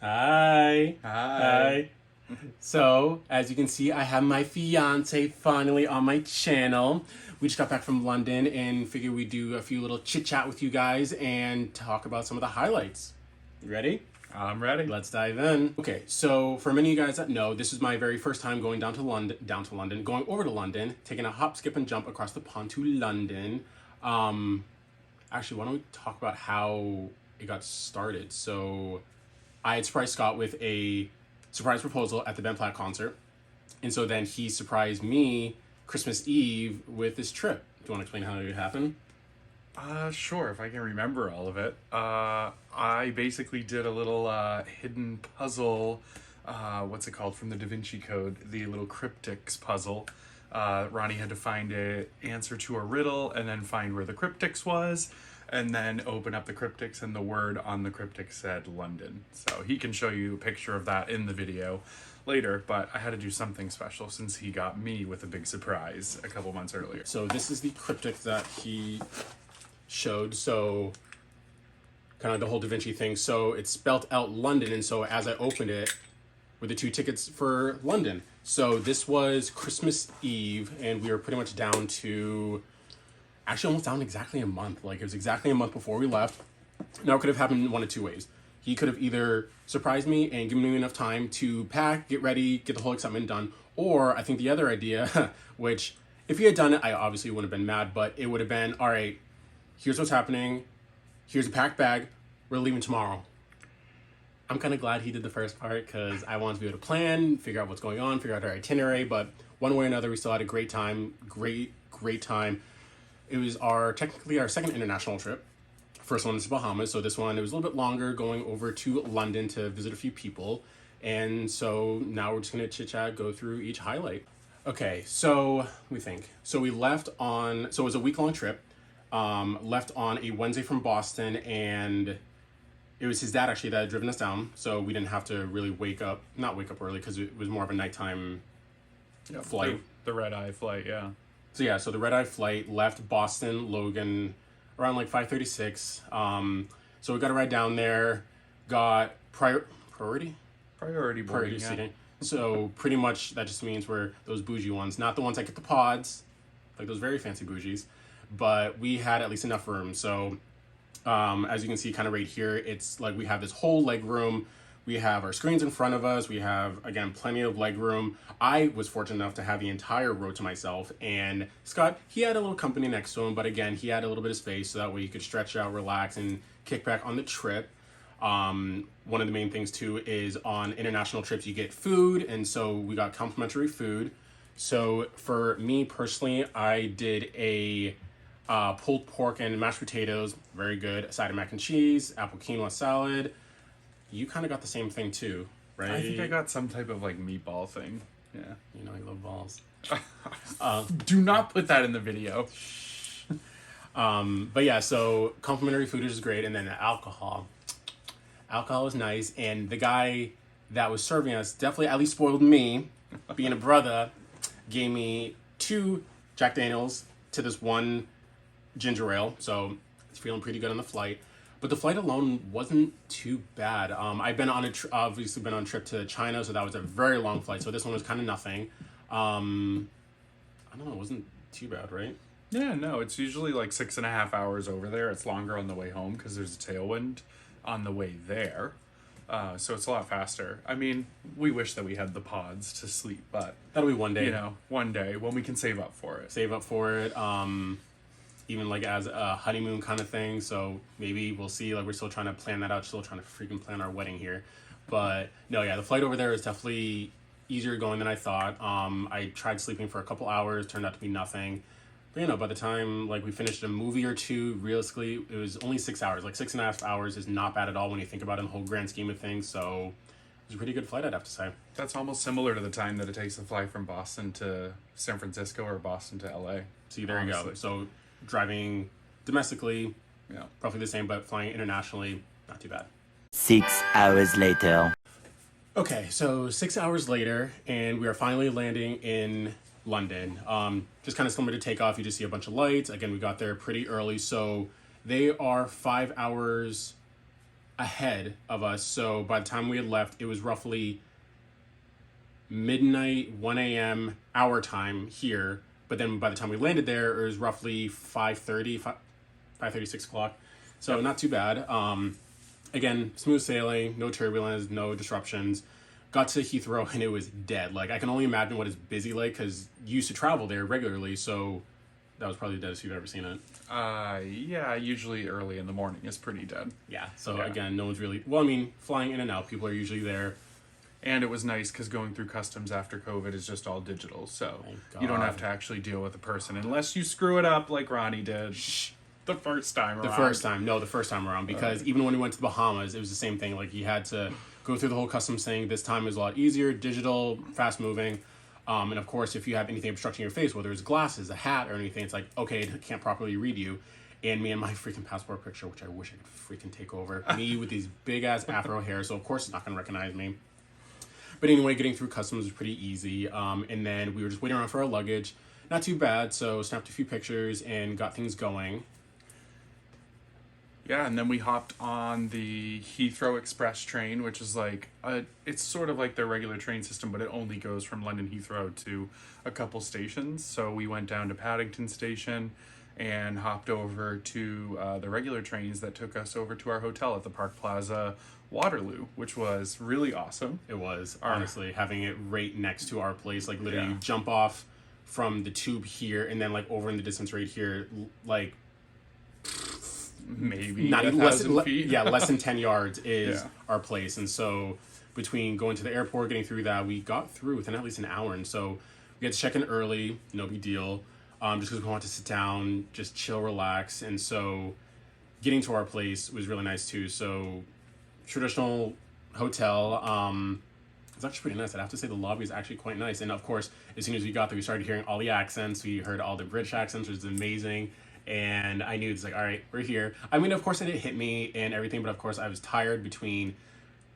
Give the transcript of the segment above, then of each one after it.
Hi. Hi. So, as you can see, I have my fiance finally on my channel. We just got back from London and figured we'd do a few little chit chat with you guys and talk about some of the highlights. You ready? I'm ready. Let's dive in. Okay, so for many of you guys that know, this is my very first time going going over to London, taking a hop, skip, and jump across the pond to London. Actually, why don't we talk about how it got started? So I had surprised Scott with a surprise proposal at the 𝚿𝚘 concert. And so then he surprised me Christmas Eve with this trip. Do you want to explain how it happened? Sure, if I can remember all of it. I basically did a little hidden puzzle, what's it called, from the Da Vinci Code, the little cryptics puzzle. Ronnie had to find an answer to a riddle and then find where the cryptics was, and then open up the cryptics, and the word on the cryptic said London. So he can show you a picture of that in the video later, but I had to do something special since he got me with a big surprise a couple months earlier. So this is the cryptic that he showed. So kind of the whole Da Vinci thing. So it spelled out London, and so as I opened it were the 2 tickets for London. So this was Christmas Eve, and we were pretty much down to, actually almost down exactly a month. Like, it was exactly a month before we left. Now it could have happened one of 2 ways. He could have either surprised me and given me enough time to pack, get ready, get the whole excitement done, or I think the other idea, which if he had done it, I obviously wouldn't have been mad, but it would have been, all right, here's what's happening, here's a packed bag, we're leaving tomorrow. I'm kind of glad he did the first part because I wanted to be able to plan, figure out what's going on, figure out our itinerary, but one way or another, we still had a great time, great time. It was technically our second international trip. First one was Bahamas, so this one, it was a little bit longer, going over to London to visit a few people. And so now we're just gonna chit chat, go through each highlight. Okay, so we think. So we left on, so it was a week-long trip. Left on a Wednesday from Boston, and it was his dad actually that had driven us down, so we didn't have to really not wake up early because it was more of a nighttime flight. The red-eye flight, yeah. So yeah, so the red-eye flight left Boston, Logan, around like 5:36. So we got a ride down there, got priority Boarding, yeah. seating. So pretty much that just means we're those bougie ones, not the ones that get the pods, like those very fancy bougies, but we had at least enough room. So as you can see kind of right here, it's like we have this whole leg room. We have our screens in front of us. We have, again, plenty of leg room. I was fortunate enough to have the entire row to myself. And Scott, he had a little company next to him, but again, he had a little bit of space so that way he could stretch out, relax, and kick back on the trip. One of the main things too is on international trips, you get food. And so we got complimentary food. So for me personally, I did a pulled pork and mashed potatoes, very good. A side of mac and cheese, apple quinoa salad. You kind of got the same thing too, right? I think I got some type of like meatball thing. Yeah. You know, I love balls. Do not put that in the video. But yeah, so complimentary food is great, and then the alcohol. Alcohol was nice, and the guy that was serving us definitely at least spoiled me. Being a brother, gave me 2 Jack Daniels to this 1 ginger ale, so it's feeling pretty good on the flight. But the flight alone wasn't too bad. I've been on obviously been on a trip to China, so that was a very long flight. So this one was kind of nothing. I don't know, it wasn't too bad, right? Yeah, no, it's usually like 6.5 hours over there. It's longer on the way home because there's a tailwind on the way there. So it's a lot faster. I mean, we wish that we had the pods to sleep, but That'll be one day. you know, one day when we can save up for it. Save up for it. Even like as a honeymoon kind of thing. So maybe we'll see. Like, we're still trying to plan that out. Still trying to freaking plan our wedding here. But no, yeah, the flight over there is definitely easier going than I thought. I tried sleeping for a couple hours, turned out to be nothing. But you know, by the time like we finished a movie or 2, realistically, it was only 6 hours. Like 6.5 hours is not bad at all when you think about it in the whole grand scheme of things. So it was a pretty good flight, I'd have to say. That's almost similar to the time that it takes to fly from Boston to San Francisco or Boston to LA. See, there you go. So driving domestically, Yeah. roughly the same, but flying internationally, not too bad. 6 hours later. Okay, so 6 hours later, and we are finally landing in London. Just kind of similar to takeoff, you just see a bunch of lights. Again, we got there pretty early, so they are 5 hours ahead of us. So by the time we had left, it was roughly midnight, 1 a.m. our time here. But then by the time we landed there, it was roughly 5:30, 6 o'clock. So not too bad. Again, smooth sailing, no turbulence, no disruptions. Got to Heathrow and it was dead. Like, I can only imagine what it's busy like because you used to travel there regularly. So that was probably the deadest you've ever seen it. Yeah, usually early in the morning is pretty dead. Yeah. So again, no one's really, well, I mean, flying in and out, people are usually there. And it was nice because going through customs after COVID is just all digital. So Thank you don't God. have to actually deal with a person unless you screw it up like Ronnie did the first time around. The first time around, because even when we went to the Bahamas, it was the same thing. Like, he had to go through the whole customs thing. This time is a lot easier, digital, fast moving. And of course, if you have anything obstructing your face, whether it's glasses, a hat, or anything, it's like, okay, it can't properly read you. And me and my freaking passport picture, which I wish I could freaking take over. Me with these big ass afro hair, so of course it's not gonna recognize me. But anyway, getting through customs was pretty easy. And then we were just waiting around for our luggage. Not too bad, so snapped a few pictures and got things going. Yeah, and then we hopped on the Heathrow Express train, which is like, it's sort of like their regular train system, but it only goes from London Heathrow to a couple stations. So we went down to Paddington Station and hopped over to the regular trains that took us over to our hotel at the Park Plaza Waterloo, which was really awesome. It was, honestly, having it right next to our place. Like, literally, Yeah. you jump off from the tube here, and then, like, over in the distance right here, like, Maybe not even 1,000 feet. less than 10 yards is Yeah. our place. And so between going to the airport, getting through that, we got through within at least an hour. And so we had to check in early, no big deal, just because we wanted to sit down, just chill, relax. And so getting to our place was really nice too. So traditional hotel, it's actually pretty nice. I'd have to say the lobby is actually quite nice. And of course, as soon as we got there, we started hearing all the accents. We heard all the British accents, which is amazing. And I knew it's like, all right, we're here. I mean, of course, it didn't hit me and everything, but of course, I was tired between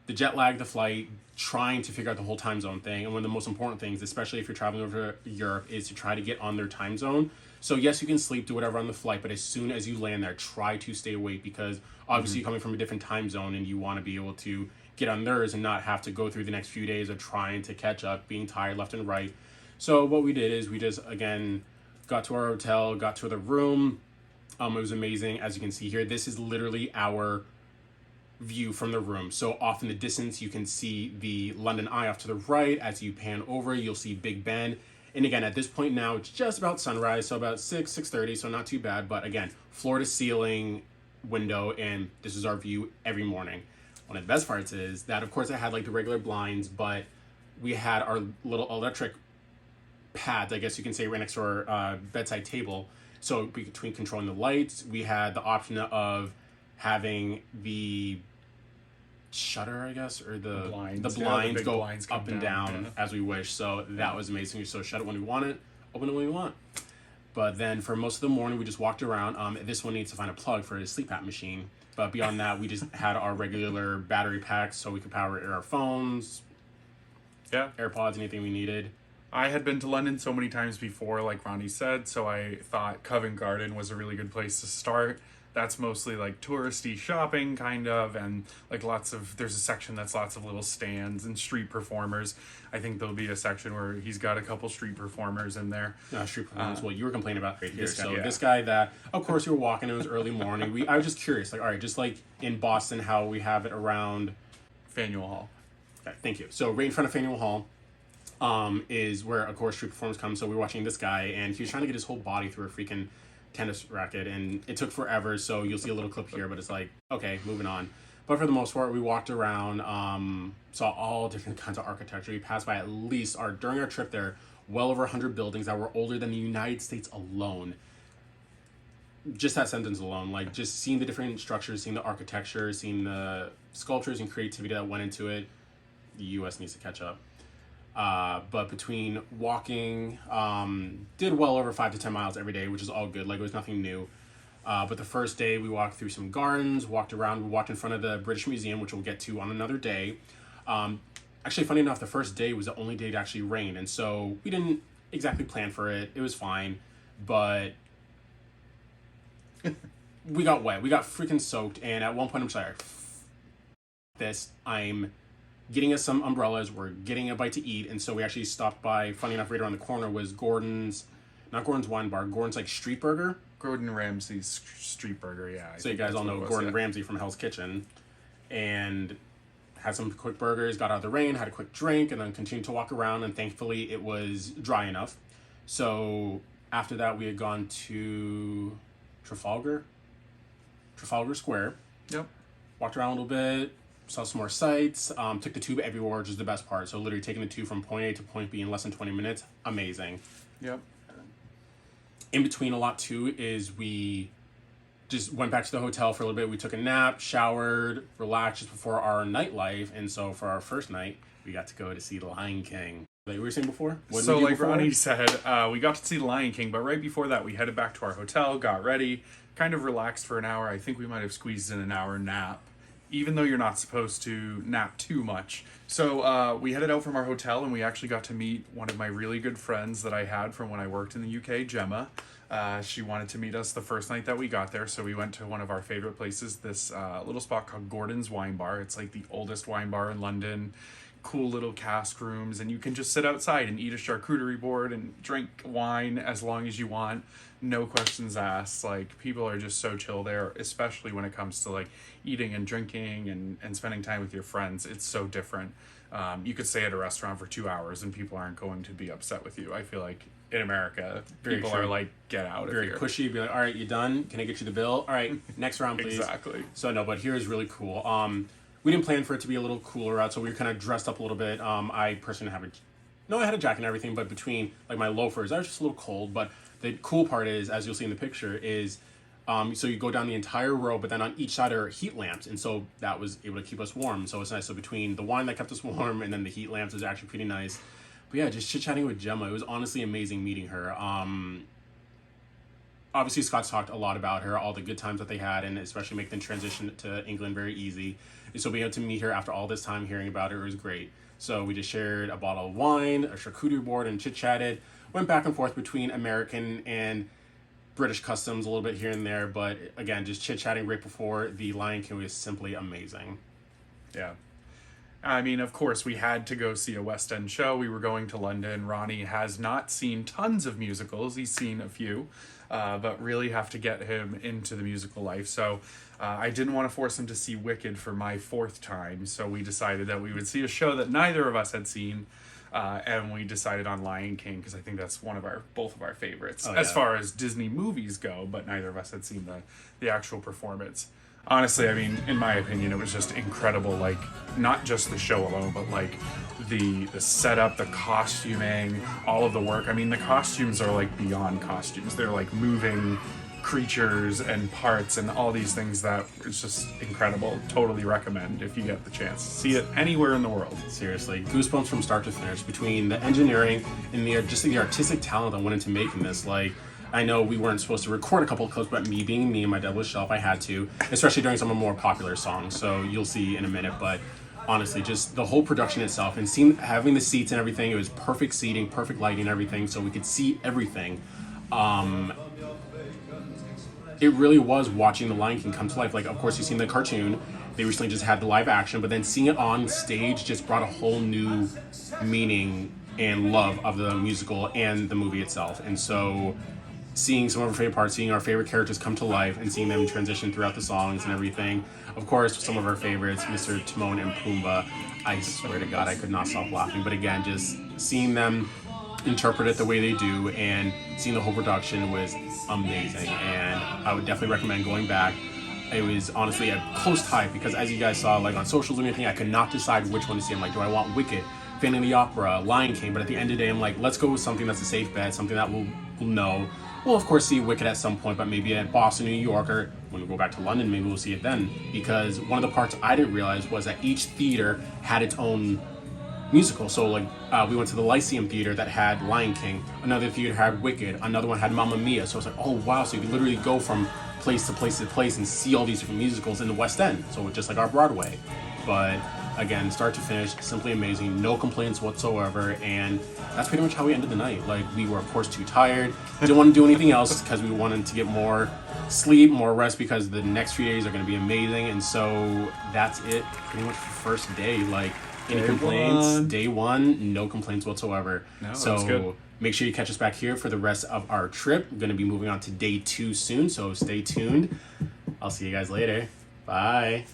the jet lag, the flight, trying to figure out the whole time zone thing. And one of the most important things, especially if you're traveling over to Europe, is to try to get on their time zone. So yes, you can sleep, do whatever on the flight, but as soon as you land there, try to stay awake, because obviously you're coming from a different time zone and you want to be able to get on theirs and not have to go through the next few days of trying to catch up, being tired left and right. So what we did is we just, again, got to our hotel, got to the room. It was amazing. As you can see here, this is literally our view from the room. So off in the distance, you can see the London Eye off to the right. As you pan over, you'll see Big Ben. And again, at this point now, it's just about sunrise, so about 6:30, so not too bad. But again, floor to ceiling window, and this is our view every morning. One of the best parts is that, of course, I had like the regular blinds, but we had our little electric pads, I guess you can say, right next to our bedside table. So between controlling the lights, we had the option of having the shutter, I guess, or the blinds, big go blinds come up and down as we wish. So that was amazing. So shut it when we want it, open it when we want. But then for most of the morning, we just walked around. This one needs to find a plug for his sleep app machine. But beyond that, we just had our regular battery packs so we could power our phones, AirPods, anything we needed. I had been to London so many times before, like Ronnie said, so I thought Covent Garden was a really good place to start. That's mostly like touristy shopping, kind of, and like there's a section that's lots of little stands and street performers. I think there'll be a section where he's got a couple street performers in there. Street performers, well, you were complaining about right here. This guy, This guy that, of course, you were walking, it was early morning. I was just curious, like, all right, just like in Boston, how we have it around Faneuil Hall. Okay, thank you. So right in front of Faneuil Hall is where, of course, street performers come. So we were watching this guy, and he was trying to get his whole body through a freaking tennis racket, and it took forever. So you'll see a little clip here, but it's like, okay, moving on. But for the most part, we walked around, saw all different kinds of architecture. We passed by at least, during our trip there, well over 100 buildings that were older than the United States alone. Just that sentence alone, like just seeing the different structures, seeing the architecture, seeing the sculptures and creativity that went into it, the U.S. needs to catch up. But between walking, did well over 5 to 10 miles every day, which is all good. Like, it was nothing new. But the first day we walked through some gardens, walked around, we walked in front of the British Museum, which we'll get to on another day. Actually, funny enough, the first day was the only day it actually rained. And so we didn't exactly plan for it. It was fine. But we got wet. We got freaking soaked. And at one point, I'm sorry, this, I'm getting us some umbrellas, we're getting a bite to eat, and so we actually stopped by, funny enough, right around the corner was not Gordon's Wine Bar, Gordon's like street burger. Gordon Ramsay's street burger, yeah. So you guys all know Gordon Ramsay from Hell's Kitchen. And had some quick burgers, got out of the rain, had a quick drink, and then continued to walk around, and thankfully it was dry enough. So after that, we had gone to Trafalgar Square. Yep. Walked around a little bit, saw some more sights, took the tube everywhere, which is the best part. So literally taking the tube from point A to point B in less than 20 minutes, amazing. Yep. In between a lot too is we just went back to the hotel for a little bit. We took a nap, showered, relaxed just before our nightlife. And so for our first night, we got to go to see The Lion King. Like we were saying before? So like Ronnie said, we got to see The Lion King, but right before that, we headed back to our hotel, got ready, kind of relaxed for an hour. I think we might have squeezed in an hour nap, even though you're not supposed to nap too much. So we headed out from our hotel, and we actually got to meet one of my really good friends that I had from when I worked in the UK, Gemma. She wanted to meet us the first night that we got there, so we went to one of our favorite places, this little spot called Gordon's Wine Bar. It's like the oldest wine bar in London. Cool little cask rooms, and you can just sit outside and eat a charcuterie board and drink wine as long as you want. No questions asked. Like, people are just so chill there, especially when it comes to like eating and drinking and spending time with your friends. It's so different. You could stay at a restaurant for 2 hours and people aren't going to be upset with you. I feel like in America, people are like, get out of here. Very pushy. Be like, all right, you done? Can I get you the bill? All right, next round, please. Exactly. So no, but here is really cool. We didn't plan for it to be a little cooler out, so we were kind of dressed up a little bit. I personally I had a jacket and everything, but between like my loafers, I was just a little cold. But the cool part is, as you'll see in the picture, is so you go down the entire row, but then on each side are heat lamps, and so that was able to keep us warm. So it's nice. So between the wine that kept us warm and then the heat lamps, is actually pretty nice. But yeah, just chit-chatting with Gemma. It was honestly amazing meeting her. Obviously, Scott's talked a lot about her, all the good times that they had, and especially making the transition to England very easy. And so being able to meet her after all this time, hearing about her, was great. So we just shared a bottle of wine, a charcuterie board, and chit-chatted. Went back and forth between American and British customs a little bit here and there. But again, just chit-chatting right before The Lion King was simply amazing. Yeah. I mean, of course, we had to go see a West End show. We were going to London. Ronnie has not seen tons of musicals. He's seen a few, but really have to get him into the musical life. So I didn't want to force him to see Wicked for my 4th time. So we decided that we would see a show that neither of us had seen. And we decided on Lion King because I think that's both of our favorites as far as Disney movies go, but neither of us had seen the actual performance. Honestly, I mean, in my opinion, it was just incredible. Like, not just the show alone, but like the setup, the costuming, all of the work. I mean, the costumes are like beyond costumes. They're like moving creatures and parts and all these things that is just incredible. Totally recommend if you get the chance. See it anywhere in the world. Seriously, goosebumps from start to finish between the engineering and the artistic talent that went into making this. Like, I know we weren't supposed to record a couple of clips, but me and my Deadlift Shelf, I had to, especially during some of the more popular songs. So you'll see in a minute, but honestly, just the whole production itself and having the seats and everything, it was perfect seating, perfect lighting and everything, so we could see everything. It really was watching The Lion King come to life. Like, of course, you've seen the cartoon. They recently just had the live action, but then seeing it on stage just brought a whole new meaning and love of the musical and the movie itself. And so seeing some of our favorite parts, seeing our favorite characters come to life and seeing them transition throughout the songs and everything. Of course, some of our favorites, Mr. Timon and Pumbaa. I swear to God, I could not stop laughing. But again, just seeing them interpret it the way they do and seeing the whole production was amazing. And I would definitely recommend going back. It was honestly a close tie because as you guys saw, like on socials and everything, I could not decide which one to see. I'm like, do I want Wicked, Phantom of the Opera, Lion King? But at the end of the day, I'm like, let's go with something that's a safe bet, something that we'll know. We'll of course see Wicked at some point, but maybe at Boston, New York, or when we go back to London, maybe we'll see it then. Because one of the parts I didn't realize was that each theater had its own musical. So like we went to the Lyceum Theater that had Lion King, another theater had Wicked, another one had Mamma Mia. So it's like, oh wow, so you could literally go from place to place to place and see all these different musicals in the West End. So just like our Broadway. But again, start to finish, simply amazing. No complaints whatsoever. And that's pretty much how we ended the night. Like, we were, of course, too tired. Didn't want to do anything else because we wanted to get more sleep, more rest, because the next few days are going to be amazing. And so that's it pretty much for first day. Like, any complaints? Day one, no complaints whatsoever. No, so that's good. make sure you catch us back here for the rest of our trip. We're going to be moving on to day 2 soon, so stay tuned. I'll see you guys later. Bye.